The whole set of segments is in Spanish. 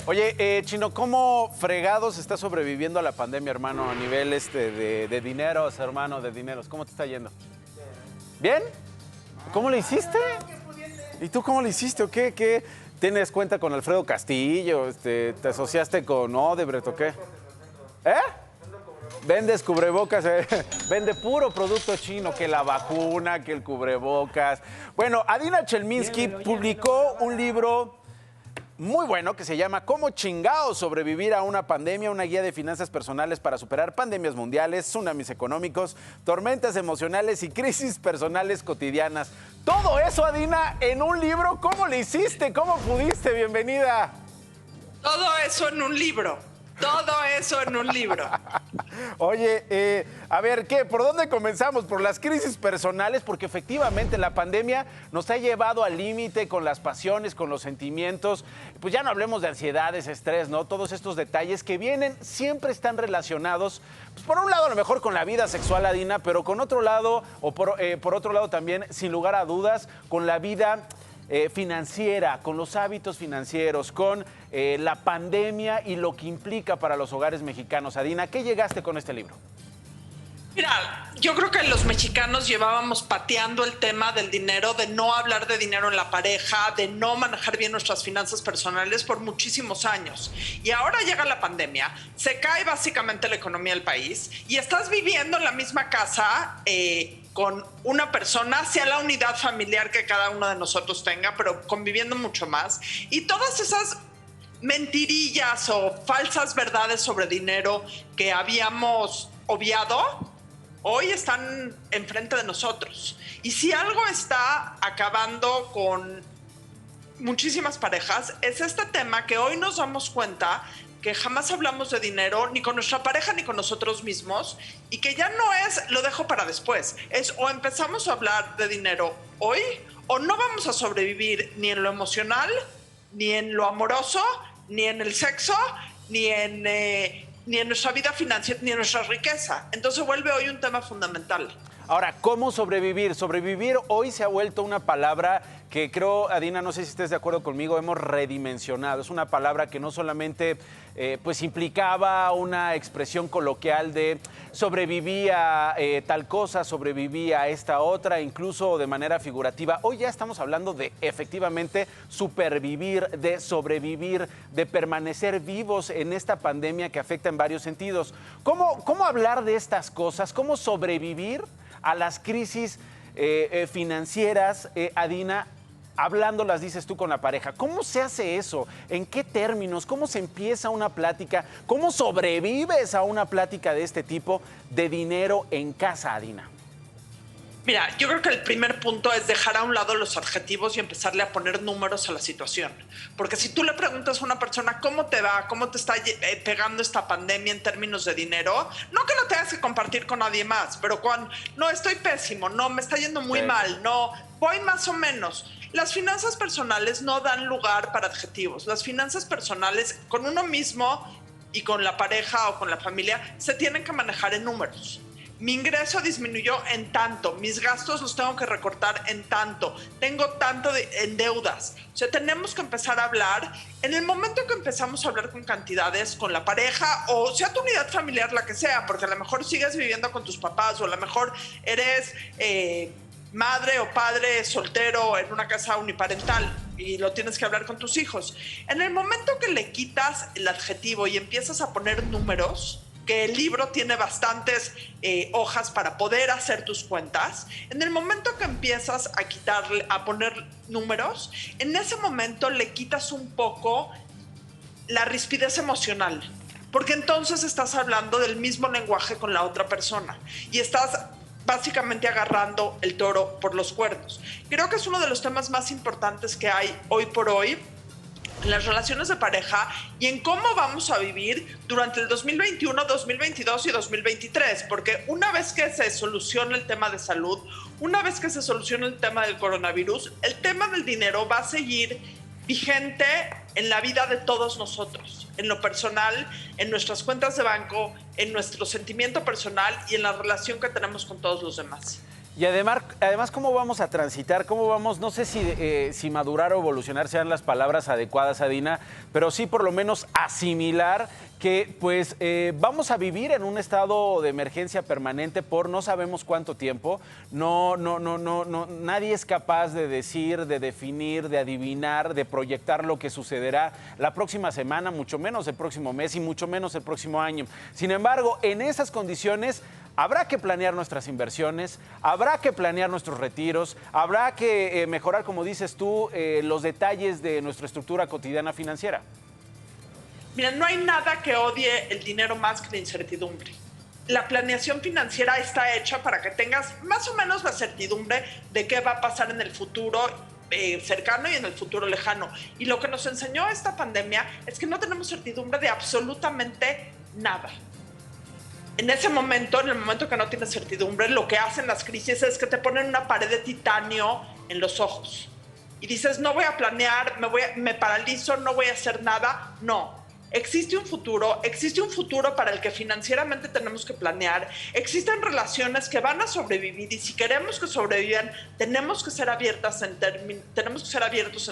Oye, Chino, ¿cómo fregados está sobreviviendo a la pandemia, hermano, a nivel de dineros, hermano, de dineros? ¿Cómo te está yendo? ¿Bien? ¿Cómo le hiciste? ¿Y tú cómo le hiciste o qué? ¿Qué? ¿Tienes cuenta con Alfredo Castillo? ¿Te asociaste con Odebrecht o qué? ¿Eh? Vendes cubrebocas, vende puro producto chino, que la vacuna, que el cubrebocas. Bueno, Adina Chelminsky publicó un libro muy bueno que se llama ¿Cómo chingaos sobrevivir a una pandemia? Una guía de finanzas personales para superar pandemias mundiales, tsunamis económicos, tormentas emocionales y crisis personales cotidianas. Todo eso, Adina, en un libro. ¿Cómo le hiciste? ¿Cómo pudiste? Bienvenida. Todo eso en un libro. Todo eso en un libro. Oye, a ver, ¿qué? ¿Por dónde comenzamos? ¿Por las crisis personales? Porque efectivamente la pandemia nos ha llevado al límite con las pasiones, con los sentimientos. Pues ya no hablemos de ansiedades, estrés, ¿no? Todos estos detalles que vienen siempre están relacionados, pues por un lado a lo mejor con la vida sexual, Adina, pero con otro lado, o por otro lado también, sin lugar a dudas, con la vida financiera, con los hábitos financieros, con la pandemia y lo que implica para los hogares mexicanos. Adina, ¿a qué llegaste con este libro? Mira, yo creo que los mexicanos llevábamos pateando el tema del dinero, de no hablar de dinero en la pareja, de no manejar bien nuestras finanzas personales por muchísimos años. Y ahora llega la pandemia, se cae básicamente la economía del país y estás viviendo en la misma casa con una persona, sea la unidad familiar que cada uno de nosotros tenga, pero conviviendo mucho más. Y todas esas mentirillas o falsas verdades sobre dinero que habíamos obviado, hoy están enfrente de nosotros. Y si algo está acabando con muchísimas parejas, es este tema que hoy nos damos cuenta que jamás hablamos de dinero ni con nuestra pareja ni con nosotros mismos, y que ya no es lo dejo para después, es o empezamos a hablar de dinero hoy o no vamos a sobrevivir ni en lo emocional, ni en lo amoroso, ni en el sexo, ni en nuestra vida financiera, ni en nuestra riqueza. Entonces vuelve hoy un tema fundamental. Ahora, ¿cómo sobrevivir? Sobrevivir hoy se ha vuelto una palabra que creo, Adina, no sé si estés de acuerdo conmigo, hemos redimensionado. Es una palabra que no solamente pues implicaba una expresión coloquial de sobrevivía tal cosa, sobrevivía esta otra, incluso de manera figurativa. Hoy ya estamos hablando de efectivamente supervivir, de sobrevivir, de permanecer vivos en esta pandemia que afecta en varios sentidos. ¿Cómo hablar de estas cosas? ¿Cómo sobrevivir a las crisis financieras, Adina, hablando, las dices tú, con la pareja? ¿Cómo se hace eso? ¿En qué términos? ¿Cómo se empieza una plática? ¿Cómo sobrevives a una plática de este tipo de dinero en casa, Adina? Mira, yo creo que el primer punto es dejar a un lado los adjetivos y empezarle a poner números a la situación. Porque si tú le preguntas a una persona cómo te va, cómo te está pegando esta pandemia en términos de dinero, no que lo tengas que compartir con nadie más, pero cuando no, estoy pésimo, no, me está yendo muy mal, no, voy más o menos. Las finanzas personales no dan lugar para adjetivos. Las finanzas personales con uno mismo y con la pareja o con la familia se tienen que manejar en números. Mi ingreso disminuyó en tanto, mis gastos los tengo que recortar en tanto, tengo tanto en deudas. O sea, tenemos que empezar a hablar. En el momento que empezamos a hablar con cantidades, con la pareja, o sea tu unidad familiar, la que sea, porque a lo mejor sigues viviendo con tus papás, o a lo mejor eres madre o padre soltero en una casa uniparental y lo tienes que hablar con tus hijos. En el momento que le quitas el adjetivo y empiezas a poner números, que el libro tiene bastantes hojas para poder hacer tus cuentas, en el momento que empiezas a poner números, en ese momento le quitas un poco la rispidez emocional, porque entonces estás hablando del mismo lenguaje con la otra persona y estás básicamente agarrando el toro por los cuernos. Creo que es uno de los temas más importantes que hay hoy por hoy en las relaciones de pareja y en cómo vamos a vivir durante el 2021, 2022 y 2023, porque una vez que se solucione el tema de salud, una vez que se solucione el tema del coronavirus, el tema del dinero va a seguir vigente en la vida de todos nosotros, en lo personal, en nuestras cuentas de banco, en nuestro sentimiento personal y en la relación que tenemos con todos los demás. Y además, ¿cómo vamos a transitar? ¿Cómo vamos? No sé si madurar o evolucionar sean las palabras adecuadas, Adina, pero sí por lo menos asimilar que pues vamos a vivir en un estado de emergencia permanente por no sabemos cuánto tiempo. No, nadie es capaz de decir, de definir, de adivinar, de proyectar lo que sucederá la próxima semana, mucho menos el próximo mes y mucho menos el próximo año. Sin embargo, en esas condiciones habrá que planear nuestras inversiones, habrá que planear nuestros retiros, habrá que mejorar, como dices tú, los detalles de nuestra estructura cotidiana financiera. Mira, no hay nada que odie el dinero más que la incertidumbre. La planeación financiera está hecha para que tengas más o menos la certidumbre de qué va a pasar en el futuro cercano y en el futuro lejano. Y lo que nos enseñó esta pandemia es que no tenemos certidumbre de absolutamente nada. En ese momento, en el momento que no tienes certidumbre, lo que hacen las crisis es que te ponen una pared de titanio en los ojos. Y dices, no voy a planear, me paralizo, no voy a hacer nada. No. Existe un futuro para el que financieramente tenemos que planear. Existen relaciones que van a sobrevivir y si queremos que sobrevivan, tenemos que ser abiertos en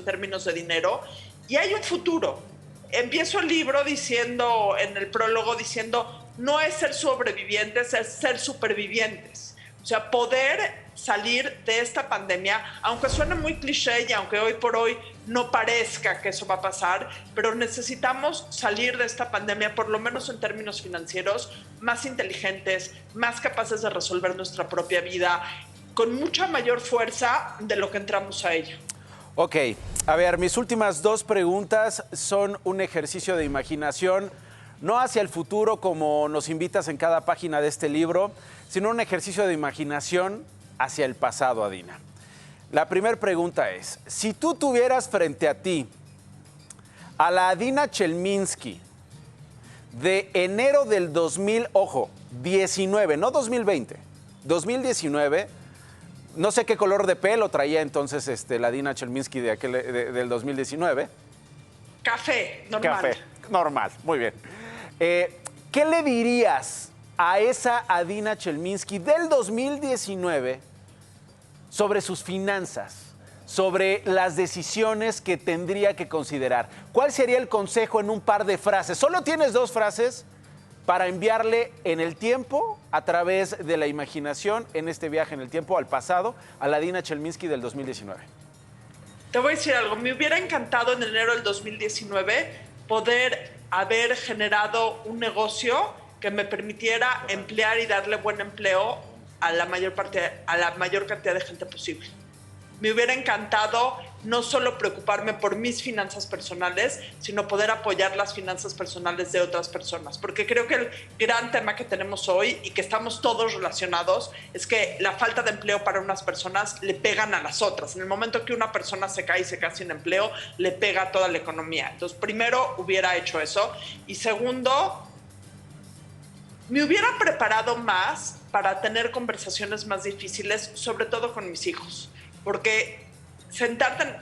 términos de dinero. Y hay un futuro. Empiezo el libro diciendo, en el prólogo, diciendo, no es ser sobrevivientes, es ser supervivientes. O sea, poder salir de esta pandemia, aunque suene muy cliché y aunque hoy por hoy no parezca que eso va a pasar, pero necesitamos salir de esta pandemia, por lo menos en términos financieros, más inteligentes, más capaces de resolver nuestra propia vida, con mucha mayor fuerza de lo que entramos a ella. Ok, a ver, mis últimas dos preguntas son un ejercicio de imaginación, no hacia el futuro como nos invitas en cada página de este libro, sino un ejercicio de imaginación hacia el pasado, Adina. La primera pregunta es, si tú tuvieras frente a ti a la Adina Chelminsky de enero del 2019, no 2020, 2019, no sé qué color de pelo traía entonces la Adina Chelminsky del 2019. Café, normal. Café, normal, muy bien. ¿Qué le dirías a esa Adina Chelminsky del 2019 sobre sus finanzas, sobre las decisiones que tendría que considerar? ¿Cuál sería el consejo en un par de frases? Solo tienes dos frases para enviarle en el tiempo, a través de la imaginación, en este viaje en el tiempo al pasado, a la Adina Chelminsky del 2019. Te voy a decir algo, me hubiera encantado en enero del 2019 poder haber generado un negocio que me permitiera emplear y darle buen empleo a la mayor cantidad de gente posible. Me hubiera encantado no solo preocuparme por mis finanzas personales, sino poder apoyar las finanzas personales de otras personas. Porque creo que el gran tema que tenemos hoy y que estamos todos relacionados es que la falta de empleo para unas personas le pegan a las otras. En el momento que una persona se cae y se queda sin empleo, le pega a toda la economía. Entonces, primero, hubiera hecho eso. Y segundo, me hubiera preparado más para tener conversaciones más difíciles, sobre todo con mis hijos. Porque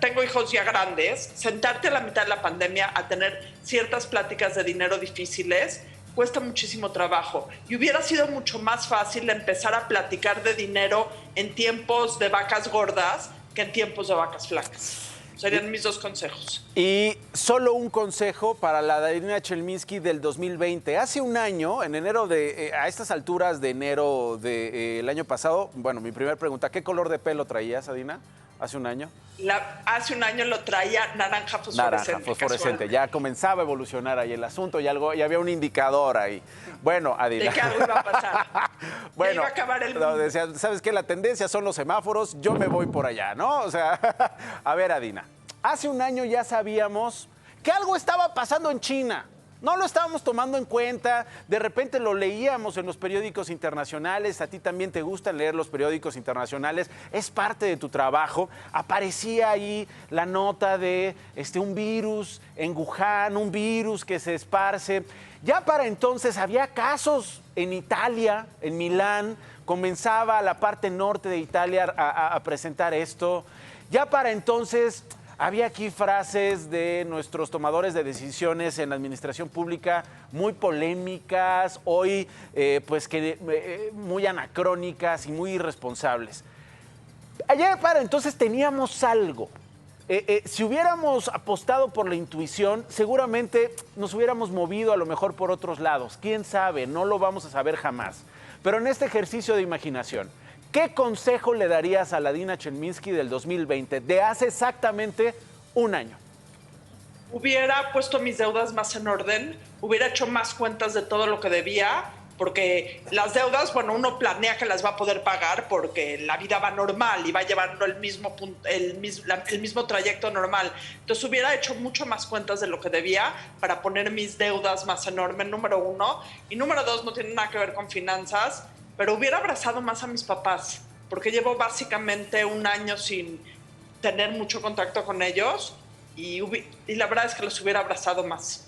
tengo hijos ya grandes, sentarte a la mitad de la pandemia a tener ciertas pláticas de dinero difíciles cuesta muchísimo trabajo. Y hubiera sido mucho más fácil empezar a platicar de dinero en tiempos de vacas gordas que en tiempos de vacas flacas. Serían mis dos consejos. Y solo un consejo para la Adina Chelminsky del 2020. Hace un año, en enero a estas alturas de enero del año pasado, bueno, mi primera pregunta, ¿qué color de pelo traías, Adina, hace un año? Hace un año lo traía naranja fosforescente. Naranja fosforescente, ya comenzaba a evolucionar ahí el asunto, ya había un indicador ahí. Bueno, Adina. ¿De qué algo iba a pasar? Bueno, iba a acabar el mundo. Decía, ¿sabes qué? La tendencia son los semáforos, yo me voy por allá, ¿no? O sea, a ver, Adina, hace un año ya sabíamos que algo estaba pasando en China. No lo estábamos tomando en cuenta, de repente lo leíamos en los periódicos internacionales, a ti también te gusta leer los periódicos internacionales, es parte de tu trabajo. Aparecía ahí la nota de un virus en Wuhan, un virus que se esparce. Ya para entonces había casos en Italia, en Milán, comenzaba la parte norte de Italia a presentar esto. Ya para entonces había aquí frases de nuestros tomadores de decisiones en la administración pública muy polémicas, hoy muy anacrónicas y muy irresponsables. Allá para entonces teníamos algo. Si hubiéramos apostado por la intuición, seguramente nos hubiéramos movido a lo mejor por otros lados. ¿Quién sabe? No lo vamos a saber jamás. Pero en este ejercicio de imaginación, ¿qué consejo le darías a la Adina Chelminsky del 2020, de hace exactamente un año? Hubiera puesto mis deudas más en orden, hubiera hecho más cuentas de todo lo que debía, porque las deudas, bueno, uno planea que las va a poder pagar porque la vida va normal y va llevando el mismo trayecto normal. Entonces hubiera hecho mucho más cuentas de lo que debía para poner mis deudas más enormes, número uno. Y número dos, no tiene nada que ver con finanzas, pero hubiera abrazado más a mis papás, porque llevo básicamente un año sin tener mucho contacto con ellos y la verdad es que los hubiera abrazado más.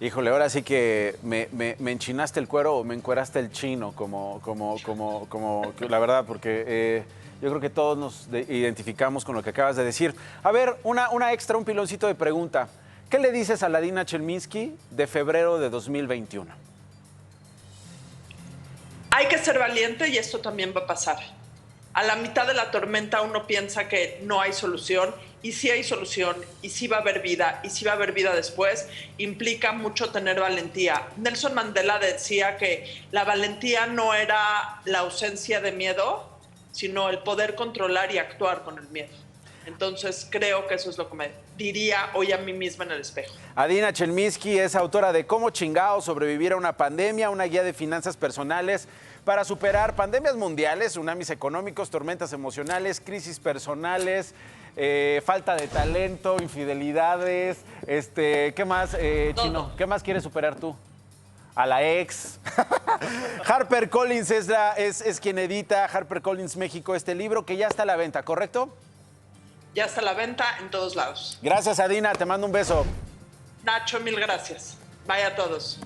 Híjole, ahora sí que me enchinaste el cuero o me encueraste el chino, como la verdad, porque yo creo que todos nos identificamos con lo que acabas de decir. A ver, una extra, un piloncito de pregunta. ¿Qué le dices a la Adina Chelminsky de febrero de 2021? Hay que ser valiente y esto también va a pasar. A la mitad de la tormenta uno piensa que no hay solución, y sí hay solución, y sí va a haber vida, y sí va a haber vida después. Implica mucho tener valentía. Nelson Mandela decía que la valentía no era la ausencia de miedo, sino el poder controlar y actuar con el miedo. Entonces creo que eso es lo que me diría hoy a mí misma en el espejo. Adina Chelminsky es autora de Cómo chingados sobrevivir a una pandemia, una guía de finanzas personales para superar pandemias mundiales, tsunamis económicos, tormentas emocionales, crisis personales, falta de talento, infidelidades, ¿qué más, Chino? ¿Qué más quieres superar tú? A la ex. HarperCollins es quien edita, HarperCollins México, este libro que ya está a la venta, ¿correcto? Ya está a la venta en todos lados. Gracias, Adina, te mando un beso. Nacho, mil gracias. Bye a todos.